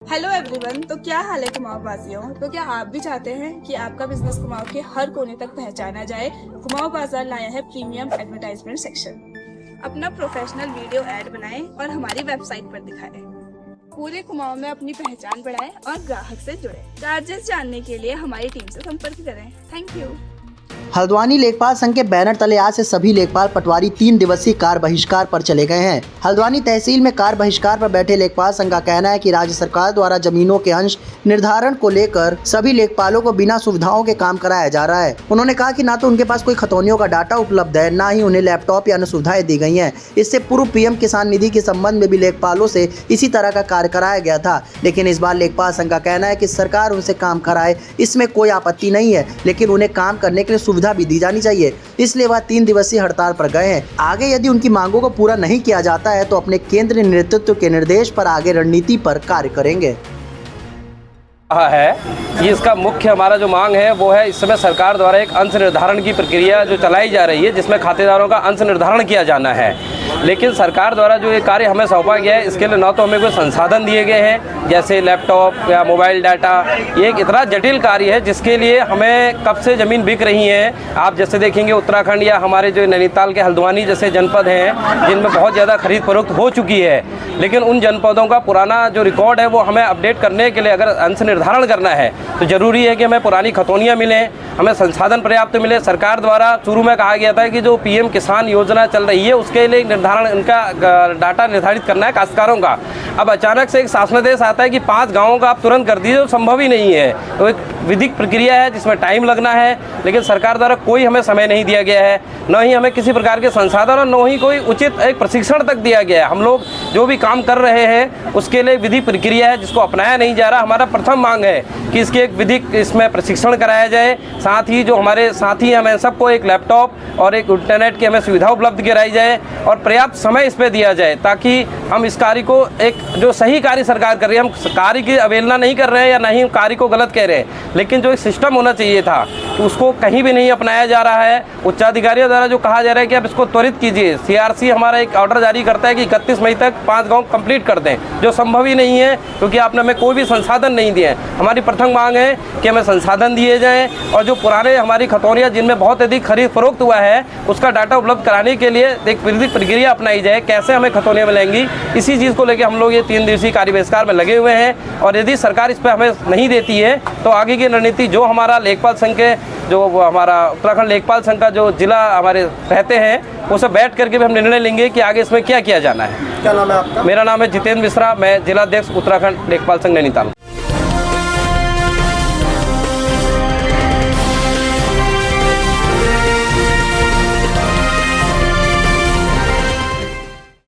Hello everyone, तो क्या हाल है कुमाऊं वासियों। तो क्या आप भी चाहते हैं कि आपका बिजनेस कुमाऊं के हर कोने तक पहचाना जाए। कुमाऊं बाजार लाया है प्रीमियम एडवर्टाइजमेंट सेक्शन। अपना प्रोफेशनल वीडियो ऐड बनाएं और हमारी वेबसाइट पर दिखाएं। पूरे कुमाऊं में अपनी पहचान बढ़ाएं और ग्राहक से जुड़ें। चार्जेस जानने के लिए हमारी टीम से संपर्क करें। Thank you. हल्द्वानी लेखपाल संघ के बैनर तले आज से सभी लेखपाल पटवारी 3 दिवसीय कार बहिष्कार पर चले गए हैं। हल्द्वानी तहसील में कार बहिष्कार पर बैठे लेखपाल संघ का कहना है कि राज्य सरकार द्वारा जमीनों के अंश निर्धारण को लेकर सभी लेखपालों को बिना सुविधाओं के काम कराया जा रहा है। उन्होंने कहा कि ना तो उनके पास कोई खतौनियों का डाटा उपलब्ध है, ना ही उन्हें लैपटॉप या अन्य सुविधाएं दी गई हैं। इससे पूर्व पीएम किसान निधि के संबंध में भी लेखपालों से इसी तरह का कार्य कराया गया था, लेकिन इस बार लेखपाल संघ का कहना है कि सरकार उनसे काम कराए, इसमें कोई आपत्ति नहीं है, लेकिन उन्हें काम करने के लिए सुविधा भी दी जानी चाहिए। इसलिए वह 3 दिवसीय हड़ताल पर गए हैं। आगे यदि उनकी मांगों को पूरा नहीं किया जाता है तो अपने केंद्रीय नेतृत्व के निर्देश पर आगे रणनीति पर कार्य करेंगे। है कि इसका मुख्य हमारा जो मांग है वो है इस समय सरकार द्वारा एक अंश निर्धारण की प्रक्रिया जो चलाई जा रही है, जिसमें खातेदारों का अंश निर्धारण किया जाना है। लेकिन सरकार द्वारा जो ये कार्य हमें सौंपा गया है, इसके लिए न तो हमें कोई संसाधन दिए गए हैं जैसे लैपटॉप या मोबाइल डाटा। ये एक इतना जटिल कार्य है जिसके लिए हमें कब से ज़मीन बिक रही है। आप जैसे देखेंगे उत्तराखंड या हमारे जो नैनीताल के हल्द्वानी जैसे जनपद हैं जिनमें बहुत ज़्यादा खरीद फरोख्त हो चुकी है, लेकिन उन जनपदों का पुराना जो रिकॉर्ड है वो हमें अपडेट करने के लिए अगर अंश निर्धारण करना है तो ज़रूरी है कि हमें पुरानी खतौनियाँ मिलें, हमें संसाधन पर्याप्त मिले। सरकार द्वारा शुरू में कहा गया था कि जो पीएम किसान योजना चल रही है उसके लिए निर्धारण उनका डाटा निर्धारित करना है काश्तकारों का। अब अचानक से एक शासनादेश आता है कि 5 गाँवों का आप तुरंत कर दीजिए, तो संभव ही नहीं है। तो एक विधिक प्रक्रिया है जिसमें टाइम लगना है, लेकिन सरकार द्वारा कोई हमें समय नहीं दिया गया है, न ही हमें किसी प्रकार के संसाधन और न ही कोई उचित एक प्रशिक्षण तक दिया गया है। हम लोग जो भी काम कर रहे हैं उसके लिए विधि प्रक्रिया है जिसको अपनाया नहीं जा रहा। हमारा प्रथम मांग है कि इसके एक विधिक इसमें प्रशिक्षण कराया जाए, साथ ही जो हमारे साथी हमें सबको एक लैपटॉप और एक इंटरनेट की हमें सुविधा उपलब्ध कराई जाए और पर्याप्त समय इस पर दिया जाए, ताकि हम इस कार्य को एक जो सही कार्य सरकार कर रही है, हम कार्य की अवहेलना नहीं कर रहे हैं या नहीं कार्य को गलत कह रहे हैं, लेकिन जो एक सिस्टम होना चाहिए था तो उसको कहीं भी नहीं अपनाया जा रहा है। उच्चाधिकारियों द्वारा जो कहा जा रहा है कि आप इसको त्वरित कीजिए, सीआरसी हमारा एक ऑर्डर जारी करता है कि 31 मई तक 5 गाँव कंप्लीट कर दें, जो संभव ही नहीं है क्योंकि आपने हमें कोई भी संसाधन नहीं दिए। हमारी प्रथम मांग है कि हमें संसाधन दिए जाएँ और जो पुराने हमारी खतौनियाँ जिनमें बहुत अधिक खरीद फरोख्त हुआ है उसका डाटा उपलब्ध कराने के लिए एक विधिक प्रक्रिया अपनाई जाए, कैसे हमें खतौनियाँ मिलेंगी। इसी चीज़ को लेकर हम लोग ये 3 दिवसीय कार्य बहिष्कार में लगे हुए हैं और यदि सरकार इस पर हमें नहीं देती है तो आगे की रणनीति जो हमारा लेखपाल संघ के जो हमारा उत्तराखंड लेखपाल संघ का जो जिला हमारे रहते हैं वो सब बैठ करके भी हम निर्णय लेंगे कि आगे इसमें क्या किया जाना है। क्या नाम है आपका? मेरा नाम है जितेंद्र मिश्रा, मैं जिलाध्यक्ष उत्तराखंड लेखपाल संघ नैनीताल।